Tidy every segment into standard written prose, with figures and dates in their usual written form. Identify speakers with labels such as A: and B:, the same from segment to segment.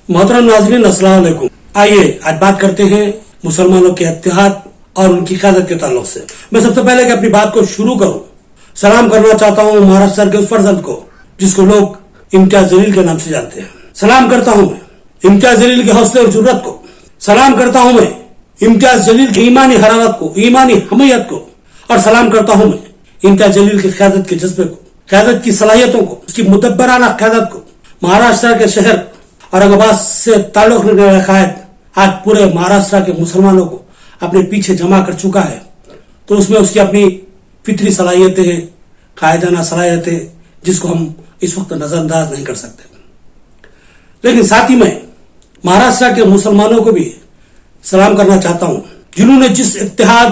A: मोहतरम नाज़रीन, अस्सलाम वालेकुम। आइए आज बात करते हैं मुसलमानों के इत्तेहाद और उनकी क़यादत के ताल्लुक से। मैं सबसे पहले कि अपनी बात को शुरू करूं, सलाम करना चाहता हूं महाराष्ट्र के उस फर्जंद को जिसको लोग इम्तियाज जलील के नाम से जानते हैं। सलाम करता हूं मैं इम्तियाज जलील के हौसले और जुर्रत को। सलाम करता हूं मैं इम्तियाज जलील की ईमानी हरारत को, ईमानी हमीयत को। और सलाम करता हूं मैं इम्तियाज जलील की क़यादत के जज्बे को, क़यादत की सलाहियतों को, उसकी मुदब्बराना क़यादत को। महाराष्ट्र के शहर औरंगाबाद से ताल्लुक रखने वाला कायद आज पूरे महाराष्ट्र के मुसलमानों को अपने पीछे जमा कर चुका है, तो उसमें उसकी अपनी फितरी सलाहियतें हैं, कायदाना सलाहियतें, जिसको हम इस वक्त नजरअंदाज नहीं कर सकते। लेकिन साथ ही में महाराष्ट्र के मुसलमानों को भी सलाम करना चाहता हूं जिन्होंने जिस इत्तेहाद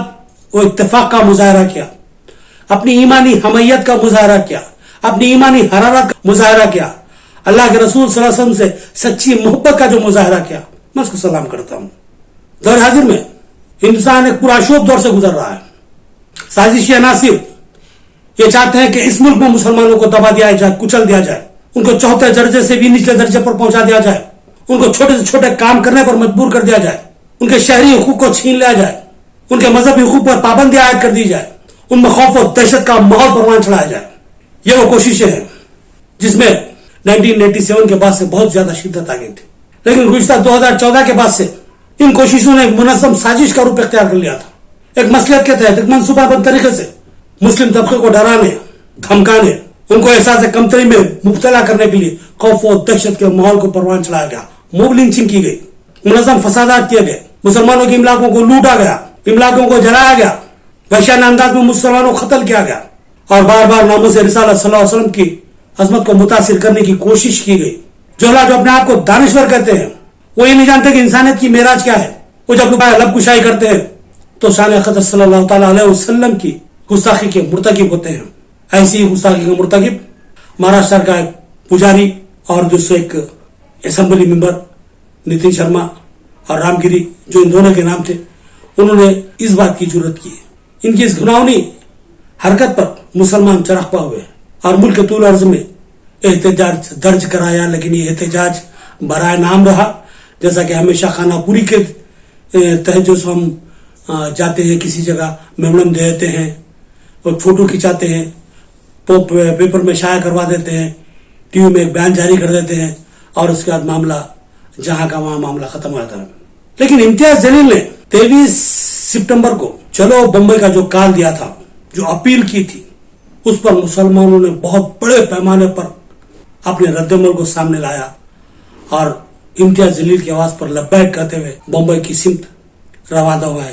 A: और इत्तेफाक का मुजाहरा किया, अपनी ईमानी हमीयत का मुजाहरा किया, अपनी ईमानी हरारत का मुजाहरा किया, अल्लाह के रसूल सल्लल्लाहु अलैहि वसल्लम से सच्ची मोहब्बत का जो मुजाहरा किया, मैं उसको सलाम करता हूं। दौर हाजिर में हिंदुस्तान एक पुरअशोभ दौर से गुजर रहा है। साजिशी अनासिर ये चाहते हैं कि इस मुल्क में मुसलमानों को दबा दिया जाए, कुचल दिया जाए, उनको चौथे दर्जे से भी निचले दर्जे पर पहुंचा दिया जाए, उनको छोटे से छोटे काम करने पर मजबूर कर दिया जाए, उनके शहरी हुकूक को छीन लिया जाए, उनके मजहबी हुकूक पर पाबंदी आयद कर दी जाए, उनमें खौफ और दहशत का माहौल परवान चढ़ाया जाए। ये वो कोशिशें हैं जिसमें 1987 के बाद से बहुत ज्यादा शिद्दत आ गई थी। लेकिन गुज़िश्ता 2014 के बाद से इन कोशिशों ने एक मुनज़्ज़म साजिश का रूप इख्तियार कर लिया था। एक मसलियत के तहत, एक मनसूबाबंद तरीके से मुस्लिम तबके को डराने, धमकाने, उनको एहसास कमतरी में मुब्तला करने के लिए खौफ और दहशत के माहौल को परवान चढ़ाया गया। मूव लिंचिंग की गई, मुनज़्ज़म फसादात किए गए, मुसलमानों के इमलाकों को लूटा गया, इमलाकों को जलाया गया, वहशाना अंदाज में मुसलमानों को कत्ल किया गया और बार बार नामूस रिसालत सल्लल्लाहु अलैहि वसल्लम की अजमत को मुतासिर करने की कोशिश की गई। जो अपने आप को दानिश्वर कहते हैं, वो ये नहीं जानते कि इंसानियत की मेराज क्या है। वो जब लब कुशाई करते हैं तो शान अक़दस सल्लल्लाहु ताला अलैहि वसल्लम की गुस्ताखी के मुर्तकिब होते हैं। ऐसी ही गुस्ताखी के मुर्तकिब महाराष्ट्र का एक पुजारी और दूसरे एक असेंबली मेंबर नितिन शर्मा और रामगिरी, जो इन दोनों के नाम थे, उन्होंने इस बात की जुर्रत की। इनकी इस घिनौनी हरकत पर मुसलमान चरखपा हुए और मुल्क के तूल अर्ज में एहतजाज दर्ज कराया। लेकिन ये एहतजाज बराए नाम रहा। जैसा कि हमेशा खानापुरी के तहत जो हम जाते हैं किसी जगह, मेमोरम दे देते हैं और फोटो खिंचाते हैं, पेपर में शाया करवा देते हैं, टीवी में एक बयान जारी कर देते हैं और उसके बाद मामला जहां का वहां मामला खत्म हो जाता है। लेकिन इम्तियाज जलील ने 23 सितंबर को चलो बम्बई का जो कॉल दिया था, जो अपील की थी, उस पर मुसलमानों ने बहुत बड़े पैमाने पर अपने रद्दमल को सामने लाया और इम्तियाज जलील की आवाज पर लब्बैक कहते हुए बम्बई की सिमत रवाना हुए।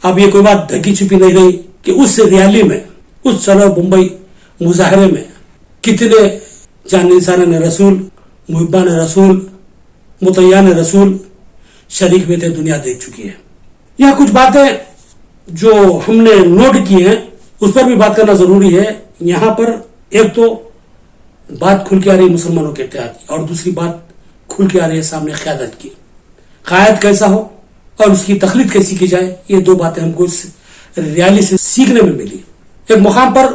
A: अब ये कोई बात ढकी छुपी नहीं रही कि उस रैली में, उस चलो बम्बई मुजाहरे में कितने जानिसारान रसूल, मुहिब्बान रसूल, मुतय्यान रसूल शरीक में थे, दुनिया देख चुकी है। यह कुछ बातें जो हमने नोट की हैं उस पर भी बात करना जरूरी है। यहां पर एक तो बात खुल के आ रही है मुसलमानों के इत्तेहाद की, और दूसरी बात खुल के आ रही है सामने क़यादत की। कायद कैसा हो और उसकी तखलीद कैसी की जाए, ये दो बातें हमको इस रैली से सीखने में मिली। एक मुकाम पर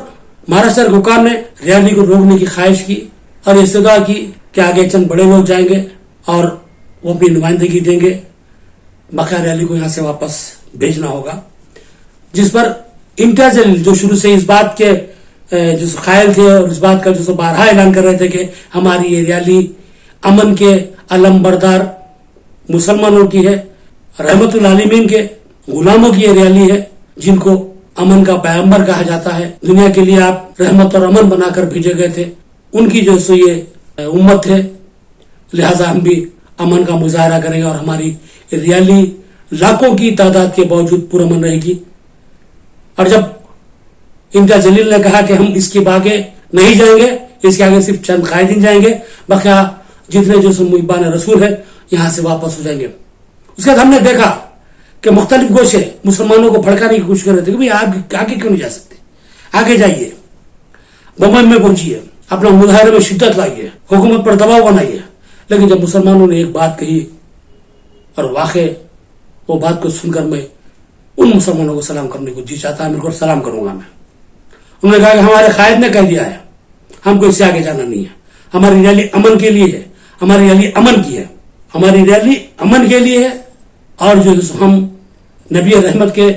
A: महाराष्ट्र के हुकाम ने रैली को रोकने की ख्वाहिश की और इस्तदा की कि आगे चंद बड़े लोग जाएंगे और वो अपनी नुमाइंदगी देंगे, बकाया रैली को यहां से वापस भेजना होगा। जिस पर इम्तियाज जलील जो शुरू से इस बात के जो कायल थे और इस बात का जो बारहा ऐलान कर रहे थे कि हमारी ये रैली अमन के अलमबरदार मुसलमानों की है, रहमतुल आलमीन के गुलामों की ये रैली है, जिनको अमन का पैगंबर कहा जाता है, दुनिया के लिए आप रहमत और अमन बनाकर भेजे गए थे, उनकी जो सो ये उम्मत है, लिहाजा हम भी अमन का मुजाहरा करेंगे और हमारी रैली लाखों की तादाद के बावजूद पुरअमन रहेगी। और जब इम्तियाज जलील ने कहा कि हम इसके आगे नहीं जाएंगे, इसके आगे सिर्फ चंद कायदीन जाएंगे, बकिया जितने जो मुहिब्बान रसूल है यहां से वापस हो जाएंगे। उसके बाद हमने देखा कि मुख्तलिफ गोशे मुसलमानों को भड़काने की कोशिश कर रहे थे कि भाई आप आगे क्यों नहीं जा सकते, आगे जाइए, बम्बई में पहुंचिए, अपना मुजाहरे में शिद्दत लाइए, हुकूमत पर दबाव बनाइए। लेकिन जब मुसलमानों ने एक बात कही और वाकई वो बात को सुनकर मैं उन मुसलमानों को सलाम करने को जी चाहता है, मेरे को सलाम करूंगा मैं। उन्होंने कहा कि हमारे कायद ने कह दिया है, हमको इससे आगे जाना नहीं है, हमारी रैली अमन के लिए है, हमारी रैली अमन की है हमारी रैली अमन के लिए है और जो हम नबी रहमत के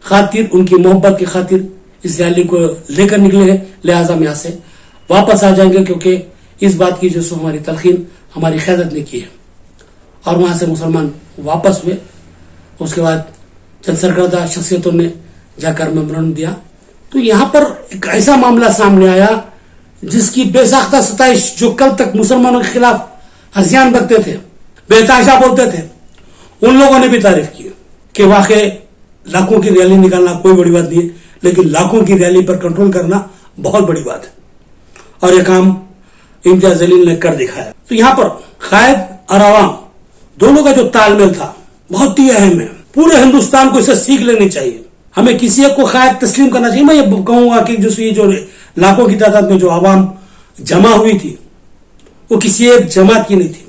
A: खातिर, उनकी मोहब्बत की खातिर इस रैली को लेकर निकले हैं। लिहाजा हम यहाँ से वापस आ जाएंगे क्योंकि इस बात की जो सो हमारी तलखीन हमारी क़यादत ने की है। और वहां से मुसलमान वापस हुए। उसके बाद चंद सरकर्दा शख्सियतों ने जाकर मेमोरेंडम दिया। तो यहाँ पर एक ऐसा मामला सामने आया जिसकी बेसाख्ता सताइश जो कल तक मुसलमानों के खिलाफ हसियान बकते थे, बेताशा बोलते थे, उन लोगों ने भी तारीफ की कि वाकई लाखों की रैली निकालना कोई बड़ी बात नहीं है, लेकिन लाखों की रैली पर कंट्रोल करना बहुत बड़ी बात है। और यह काम इम्तियाज जलील ने कर दिखाया। तो यहाँ पर कायद और आवाम दोनों का जो तालमेल था बहुत ही अहम है। पूरे हिंदुस्तान को इसे सीख लेनी चाहिए। हमें किसी एक को कायद तस्लीम करना चाहिए। मैं ये कहूंगा कि जो लाखों की तादाद में जो आवाम जमा हुई थी वो किसी एक जमात की नहीं थी।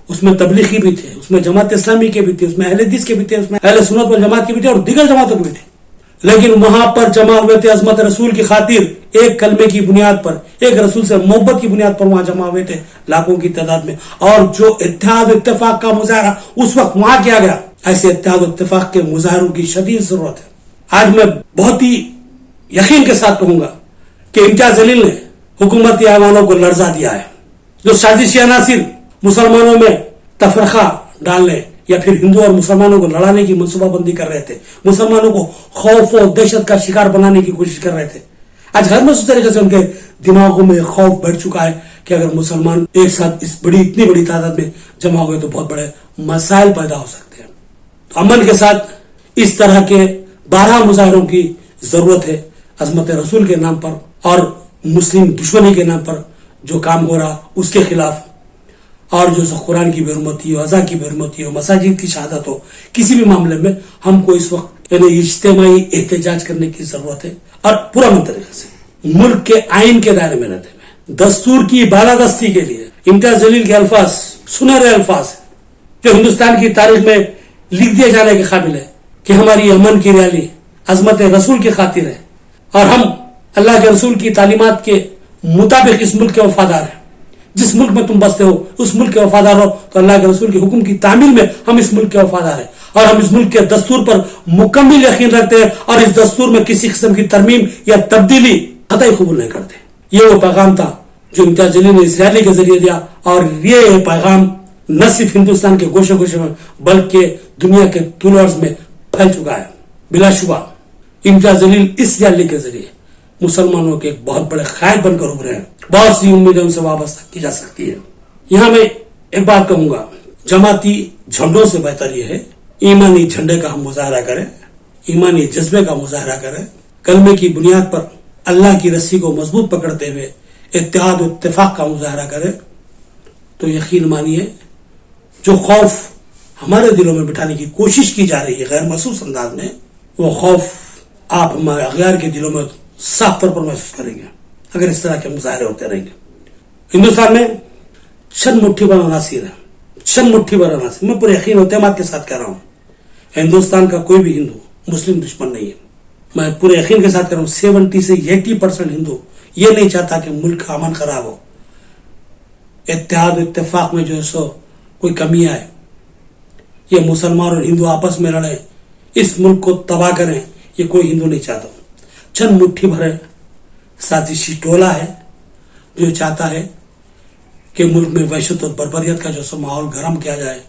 A: उसमें तबलीगी भी थे, उसमें जमात इस्लामी के भी थे, उसमें अहले हदीस के भी थे, उसमें अहले सुन्नत वल जमात के भी थे और दीगर जमातों के भी थे। लेकिन वहां पर जमा हुए थे अजमत रसूल की खातिर, एक कलमे की बुनियाद पर, एक रसूल से मोहब्बत की बुनियाद पर वहां जमा हुए थे लाखों की तादाद में। और जो इत्तेहाद इत्तेफाक का मुजाहरा उस वक्त वहां किया गया, ऐसे इत्तेहाद इत्तेफाक के मुजाहरों की शदीद जरूरत है। आज मैं बहुत ही यकीन के साथ कहूंगा कि इम्तियाज जलील ने हुकूमती ऐवानों को लर्जा दिया है। जो साजिशी अनासिर मुसलमानों में तफरका डालने या फिर हिंदू और मुसलमानों को लड़ाने की मनसूबाबंदी कर रहे थे, मुसलमानों को खौफ और दहशत का शिकार बनाने की कोशिश कर रहे थे, आज हर महसूस तरीके से उनके दिमागों में खौफ बढ़ चुका है कि अगर मुसलमान एक साथ इतनी बड़ी तादाद में जमा हो गए तो बहुत बड़े मसाइल पैदा हो सकते हैं। तो अमन के साथ इस तरह के 12 मुजाहरों की जरूरत है। अजमत रसूल के नाम पर और मुस्लिम दुश्मनी के नाम पर जो काम हो रहा उसके खिलाफ, और जो कुरान की बेरुमती हो, अज़ा की बेरुमती हो, मसाजिद की शहादत हो, किसी भी मामले में हमको इस वक्त इज्तिमाई एहतजाज करने की जरूरत है। और पूरा मन तरीके से मुल्क के आइन के दायरे में रहते हुए दस्तूर की बालादस्ती के लिए इम्तियाज जलील के अल्फाज सुनहरे अल्फाज जो हिंदुस्तान की तारीख में लिख दिए जाने के काबिल है कि हमारी अमन की रैली अजमत रसूल की खातिर है और हम अल्लाह के रसूल की तालीमात के मुताबिक इस मुल्क के वफादार हैं। जिस मुल्क में तुम बसते हो उस मुल्क के वफादार हो तो अल्लाह के रसूल के हुक्म की तामील में हम इस मुल्क के वफादार हैं और हम इस मुल्क के दस्तूर पर मुकम्मल यकीन रखते हैं और इस दस्तूर में किसी किस्म की तरमीम या तब्दीली कतई कबूल नहीं करते। ये वो पैगाम था जो इम्तियाज जलील ने इस रैली के जरिए दिया और ये पैगाम न सिर्फ हिंदुस्तान के गोशे गोशे में बल्कि दुनिया के तुल अर्ज में फैल चुका है। बिलाशुबा इम्तियाज जलील इस रैली के जरिए मुसलमानों के एक बहुत बड़े कायद बनकर उभरे हैं। बहुत सी उम्मीदें उनसे वाबस्ता की जा सकती है। यहां मैं एक बात कहूंगा, जमाती झंडों से बेहतर यह है ईमानी झंडे का हम मुजाहरा करें, ईमानी जज्बे का मुजाहरा करें, कलमे की बुनियाद पर अल्लाह की रस्सी को मजबूत पकड़ते हुए इत्तेहाद और इत्तेफाक का मुजाहरा करें। तो यकीन मानिए जो खौफ हमारे दिलों में बिठाने की कोशिश की जा रही है गैर महसूस अंदाज में, वो खौफ आप हमारे अगयार के दिलों में साफ तौर पर महसूस करेंगे अगर इस तरह के मुजाहरे होते रहेंगे। हिंदुस्तान में शन मुट्ठी भर अनासिर है, शन मुट्ठी भर अनासिर। मैं पूरे यकीन और एतमाद के साथ कह रहा हूं हिंदुस्तान का कोई भी हिंदू मुस्लिम दुश्मन नहीं है। मैं पूरे यकीन के साथ कह रहा हूं 70 से 80% हिंदू ये नहीं चाहता कि मुल्क का अमन खराब हो, इत्तेहाद इत्तेफाक में जो है सो कोई कमी आए, ये मुसलमान और हिंदू आपस में लड़े, इस मुल्क को तबाह करें, ये कोई हिंदू नहीं चाहता। चंद मुट्ठी भरे साजिशी टोला है जो चाहता है कि मुल्क में वहशत और बर्बरियत का जो सो माहौल गर्म किया जाए,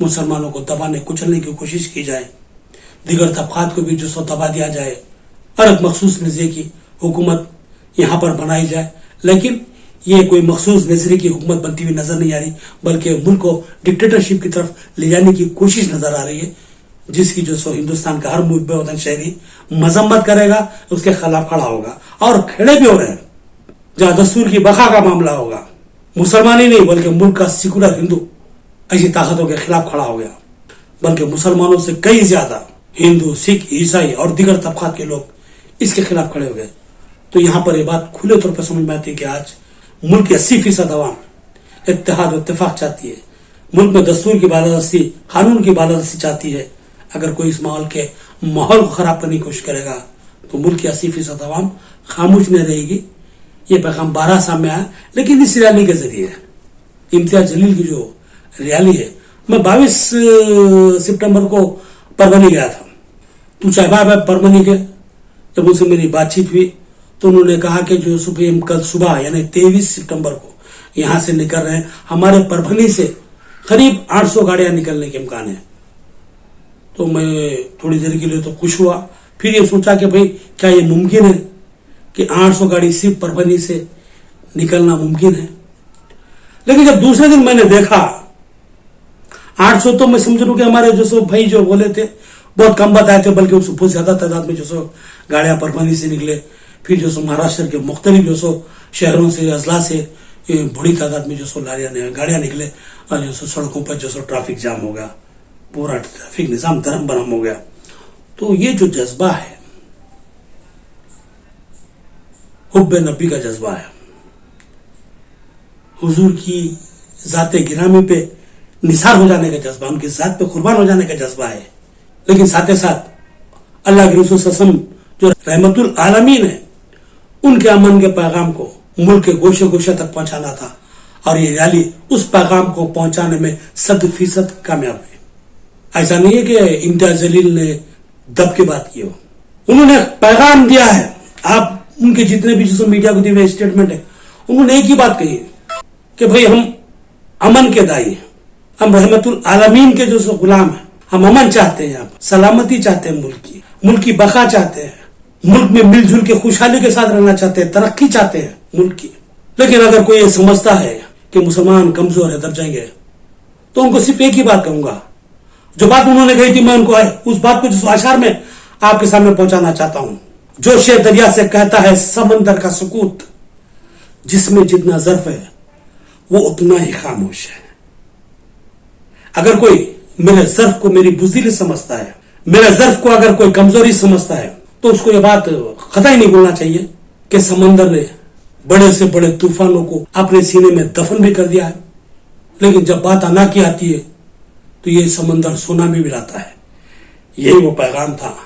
A: मुसलमानों को दबाने कुचलने की कोशिश की जाए, दिगर तबकात को भी जो सो दबा दिया जाए, अलग मखसूस नजरिए की हुकूमत यहाँ पर बनाई जाए। लेकिन ये कोई मखसूस नजरिए की हुकूमत बनती हुई नजर नहीं आ रही, बल्कि मुल्क को डिक्टेटरशिप की तरफ ले जाने की कोशिश नजर आ रही है, जिसकी जो सो हिंदुस्तान का हर मुल्क वतन शहरी मजम्मत करेगा, उसके खिलाफ खड़ा होगा और खड़े भी हो रहे हैं। जहां दस्तूर की बका का मामला होगा, मुसलमान ही नहीं बल्कि मुल्क का सिकुलर हिंदू ऐसी ताकतों के खिलाफ खड़ा हो गया, बल्कि मुसलमानों से कई ज्यादा हिंदू, सिख, ईसाई और दीगर तबकात के लोग इसके खिलाफ खड़े हो गए। तो यहां पर यह बात खुले तौर पर समझ में आती है कि आज मुल्क की 80% अवाम इत्तेहाद और इत्तेफाक चाहती है, मुल्क में दस्तूर की बालादस्ती, कानून की बालादस्ती चाहती है। अगर कोई इस माहौल को खराब करने की कोशिश करेगा तो मुल्क की 80% अवाम खामोश नहीं रहेगी। ये पैगाम 12 सामने आया, लेकिन इस रैली के जरिए इम्तियाज जलील की जो रैली है। मैं 22 सितंबर को परभनी गया था। तू चाहे परभनी के जब उनसे मेरी बातचीत हुई तो उन्होंने कहा कि जो सुबह हम कल सुबह यानी 23 सितंबर को यहां से निकल रहे हैं, हमारे परभनी से करीब 800 गाड़ियां निकलने के इम्कान है। तो मैं थोड़ी देर के लिए तो खुश हुआ, फिर ये सोचा कि भाई क्या ये मुमकिन है कि 800 गाड़ी सिर्फ परभनी से निकलना मुमकिन है। लेकिन जब दूसरे दिन मैंने देखा 800 तो मैं समझ लूं कि हमारे जो सो भाई जो बोले थे बहुत कम बताए थे, बल्कि उससे बहुत ज्यादा तादाद में जो सो गाड़ियां परभनी से निकले। फिर जो सो महाराष्ट्र के मुख्तलिफ जो सो शहरों से अजला से बड़ी तादाद में जो सो गाड़ियां निकले और जो सो सड़कों पर जो सो ट्रैफिक जाम हो गया, पूरा ट्रैफिक निजाम धर्म बरम हो गया। तो ये जो जज्बा है, हुब्बे नबी का जज्बा है, हुजूर की जाते गिरामी पे निसार हो जाने का जज्बा, उनकी जात पे कुर्बान हो जाने का जज्बा है। लेकिन साथ ही साथ अल्लाह के रसूल सल्लल्लाहु अलैहि वसल्लम जो रहमतुल आलमीन है, उनके अमन के पैगाम को मुल्क के गोशे गोशे तक पहुंचाना था और ये रैली उस पैगाम को पहुंचाने में 100% कामयाब हुई। ऐसा नहीं है कि इम्तियाज जलील ने दब के बात की हो, उन्होंने पैगाम दिया है। आप उनके जितने भी जो मीडिया को दिए हुए स्टेटमेंट है, उन्होंने एक ही बात कही कि भाई हम अमन के दाई हैं, हम रहमतुल आलमीन के जो सो गुलाम है, हम अमन चाहते हैं, यहाँ पर सलामती चाहते हैं, मुल्क की बका चाहते हैं, मुल्क में मिलजुल के खुशहाली के साथ रहना चाहते हैं, तरक्की चाहते हैं मुल्क की। लेकिन अगर कोई ये समझता है कि मुसलमान कमजोर है दब जाएंगे, तो उनको सिर्फ एक ही बात कहूंगा, जो बात उन्होंने कही थी मैं उनको उस बात को जिस आशार में आपके सामने पहुंचाना चाहता हूं। जो शेर दरिया से कहता है समंदर का सुकूत, जिसमें जितना ज़र्फ है वो उतना ही खामोश है। अगर कोई मेरे ज़र्फ को मेरी बुज़दिली समझता है, मेरे ज़र्फ को अगर कोई कमजोरी समझता है, तो उसको ये बात कतई नहीं बोलना चाहिए कि समंदर ने बड़े से बड़े तूफानों को अपने सीने में दफन भी कर दिया है, लेकिन जब बात अना की आती है तो ये समंदर सुनामी भी लाता है। यही वो पैगाम था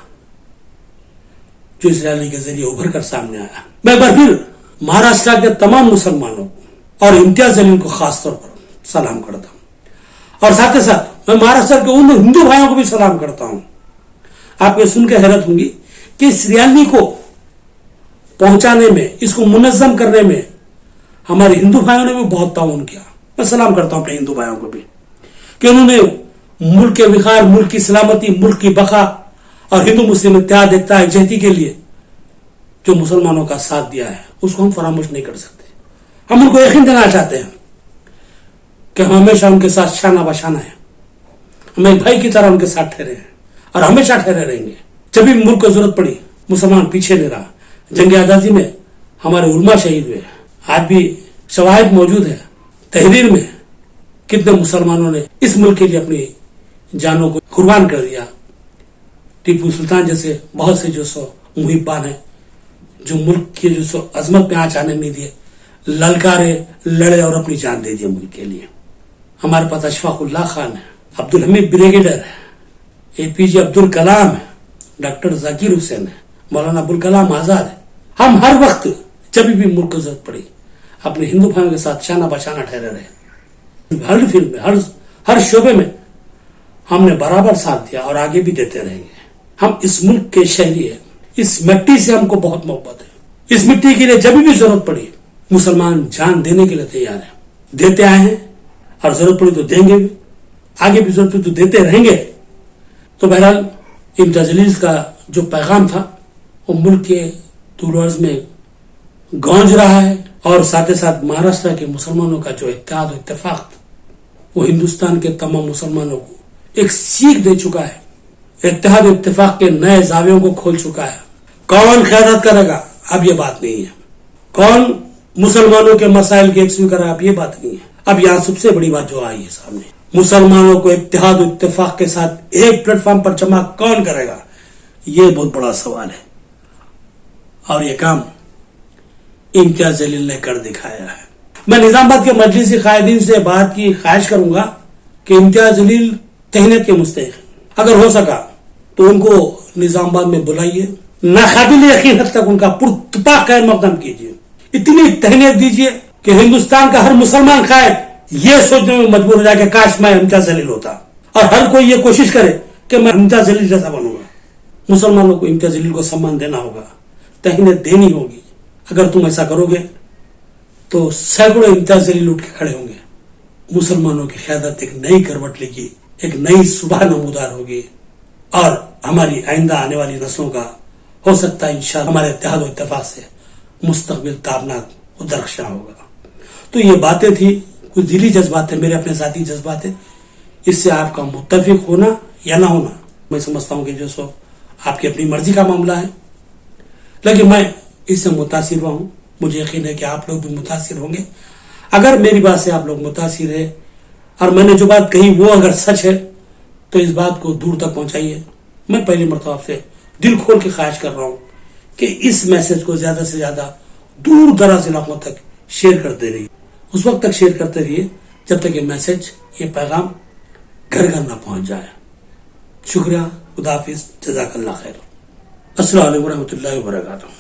A: जो इस रैली के जरिए उभर कर सामने आया। मैं एक बार फिर महाराष्ट्र के तमाम मुसलमानों को और इम्तियाज जलील को खासतौर पर सलाम करता हूं और साथ ही साथ मैं महाराष्ट्र के उन हिंदू भाइयों को भी सलाम करता हूं। आप ये सुन के हैरत होंगी कि इस रैली को पहुंचाने में, इसको मुनज़्ज़म करने में हमारे हिंदू भाइयों ने भी बहुत ताउन किया। मैं सलाम करता हूं अपने हिंदू भाइयों को भी कि उन्होंने मुल्क के विकार, मुल्क की सलामती, मुल्क की बका और हिंदू मुस्लिम इत्तेहाद, एकता, एकजहती के लिए जो मुसलमानों का साथ दिया है, उसको हम फरामोश नहीं कर सकते। हम उनको यकीन देना चाहते हैं कि हम हमेशा उनके साथ शाना बशाना है, हम एक भाई की तरह उनके साथ ठहरे हैं और हमेशा ठहरे रहेंगे। जब भी मुल्क को जरूरत पड़ी, मुसलमान पीछे नहीं रहा। जंग आजादी में हमारे उलमा शहीद हुए, आज भी शवाहिद मौजूद है। तहरीर में कितने मुसलमानों ने इस मुल्क के लिए अपनी जानों को कुर्बान कर दिया। टीपू सुल्तान जैसे बहुत से जो सो मुहिब्बान है, जो मुल्क के जो सो अजमत पे आँच आने नहीं दिए, ललकारे, लड़े और अपनी जान दे दिए मुल्क के लिए। हमारे पास अशफाकुल्लाह खान है, अब्दुल हमीद ब्रिगेडियर है, APJ अब्दुल कलाम है, डॉक्टर जाकिर हुसैन है, मौलाना अबुल कलाम आजाद है। हम हर वक्त जब भी मुल्क को जरूरत पड़ी अपने हिंदू भाइयों के साथ शाना बशाना ठहरे रहे। हर फील्ड में, हर शोबे में हमने बराबर साथ दिया और आगे भी देते रहेंगे। हम इस मुल्क के शहरी हैं, इस मिट्टी से हमको बहुत मोहब्बत है। इस मिट्टी के लिए जब भी जरूरत पड़ी मुसलमान जान देने के लिए तैयार है, देते आए हैं और जरूरत पड़ी तो देंगे भी, आगे भी जरूरत पड़ी तो देते रहेंगे। तो बहरहाल इम्तियाज जलील का जो पैगाम था वो मुल्क के दूर अर्ज में गूंज रहा है और साथ ही साथ महाराष्ट्र के मुसलमानों का जो इत्तेहाद और इत्तेफाक वो हिंदुस्तान के तमाम मुसलमानों को एक सीख दे चुका है, इत्तेहाद और इत्तेफाक के नए जावियों को खोल चुका है। कौन क़यादत करेगा अब ये बात नहीं है, कौन मुसलमानों के मसाइल की यकसुई करेगा अब ये बात नहीं है। अब यहाँ सबसे बड़ी बात जो आई है सामने, मुसलमानों को इत्तेहाद और इत्तेफाक के साथ एक प्लेटफॉर्म पर जमा कौन करेगा, ये बहुत बड़ा सवाल है और ये काम इम्तियाज जलील ने कर दिखाया है। मैं निजामाबाद के मजलिसी कायदीन से बात की ख्वाहिश करूंगा कि इम्तियाज जलील तहनीत के मुस्तहिक हैं, अगर हो सका तो उनको निजामाबाद में बुलाइए, नाकाबिल यकीन हद तक उनका पुरतपा खैर मकदम कीजिए, इतनी तहनीत दीजिए कि हिंदुस्तान का हर मुसलमान कायद یہ سوچنے میں مجبور ہو جائے کہ کاش میں امتیاز جلیل ہوتا، اور ہر کوئی یہ کوشش کرے کہ میں امتیاز جلیل جیسا بنوں گا۔ مسلمانوں کو امتیاز جلیل کو سمان دینا ہوگا، تہنیت دینی ہوگی۔ اگر تم ایسا کرو گے تو سینکڑوں امتیاز جلیل اٹھ کے کھڑے ہوں گے، مسلمانوں کی قیادت ایک نئی کروٹ لے گی، ایک نئی صبح نمودار ہوگی، اور ہماری آئندہ آنے والی نسلوں کا ہو سکتا ہے انشاءاللہ ہمارے اتحاد و اتفاق سے مستقبل تابناک و درخشاں ہوگا۔ تو یہ باتیں تھی، کچھ دلی جذبات تھے، میرے اپنے ذاتی جذبات ہیں، اس سے آپ کا متفق ہونا یا نہ ہونا میں سمجھتا ہوں کہ جو سو آپ کی اپنی مرضی کا معاملہ ہے، لیکن میں اس سے متاثر ہوا ہوں۔ مجھے یقین ہے کہ آپ لوگ بھی متاثر ہوں گے۔ اگر میری بات سے آپ لوگ متاثر ہے اور میں نے جو بات کہی وہ اگر سچ ہے تو اس بات کو دور تک پہنچائیے۔ میں پہلی مرتبہ آپ سے دل کھول کے خواہش کر رہا ہوں کہ اس میسج کو زیادہ سے زیادہ دور دراز علاقوں تک شیئر کرتے رہیے، اس وقت تک شیئر کرتے رہیے جب تک یہ میسج، یہ پیغام گھر گھر نہ پہنچ جائے۔ شکریہ، خدا حافظ، جزاک اللہ خیر، السلام علیکم ورحمۃ اللہ وبرکاتہ۔